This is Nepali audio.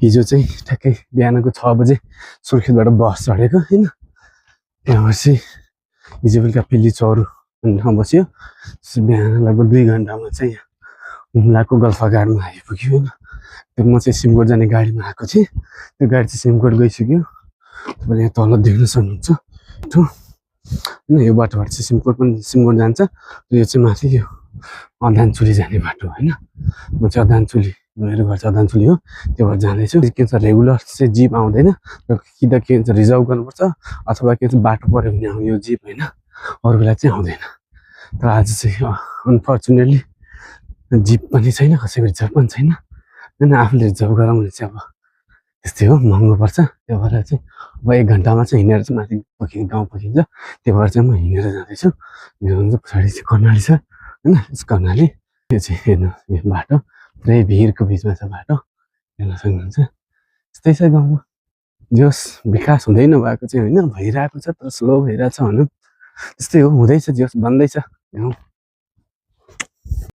हिजो चाहिँ ठ्याक्कै बिहानको 6 बजे सुर्खेतबाट बस चढेको होइन। त्यहाँपछि हिजो बेलुका पिल्ली चौर भन्ने ठाउँ बस्यो। बिहान लगभग 2 घन्टामा चाहिँ हुम्लाको गल्फागाडमा आइपुग्यो होइन। त्यो म चाहिँ सिमकोट जाने गाडीमा आएको थिएँ। त्यो गाडी चाहिँ सिमकोट गइसक्यो। तपाईँले यहाँ तल देख्न सक्नुहुन्छ होइन। यो बाटोबाट चाहिँ सिमकोट जान्छ। यो चाहिँ माथि यो अदानचुली जाने बाटो होइन। म चाहिँ अदानचुली, मेरो घर चाहिँ अदानचुली हो, त्यो भएर जाँदैछु। के भन्छ रेगुलर चाहिँ जिप आउँदैन, कि त के भन्छ रिजर्भ गर्नुपर्छ अथवा के भन्छ बाटो पऱ्यो भने आउने यो जिप होइन, अरू बेला चाहिँ आउँदैन। तर आज चाहिँ अनफर्चुनेटली जिप पनि छैन, कसैको रिजर्भ पनि छैन होइन। आफूले रिजर्भ गराउने चाहिँ अब त्यस्तै हो, महँगो पर्छ। त्यो भएर चाहिँ अब 1 घन्टामा चाहिँ हिँडेर चाहिँ माथि पुगिन्छ, गाउँ पुगिन्छ। त्यो भएर चाहिँ म हिँडेर जाँदैछु। मेरो पछाडि चाहिँ कर्णाली छ होइन। यस कर्णाली यो चाहिँ हेर्नु, यो बाटो पुरै भिरको बिचमा छ बाटो, हेर्न सक्नुहुन्छ। यस्तै छ गाउँमा, जस विकास हुँदै नभएको चाहिँ होइन, भइरहेको छ तर स्लो भइरहेछ भनौँ। त्यस्तै हो, हुँदैछ, जस बन्दैछ गाउँ।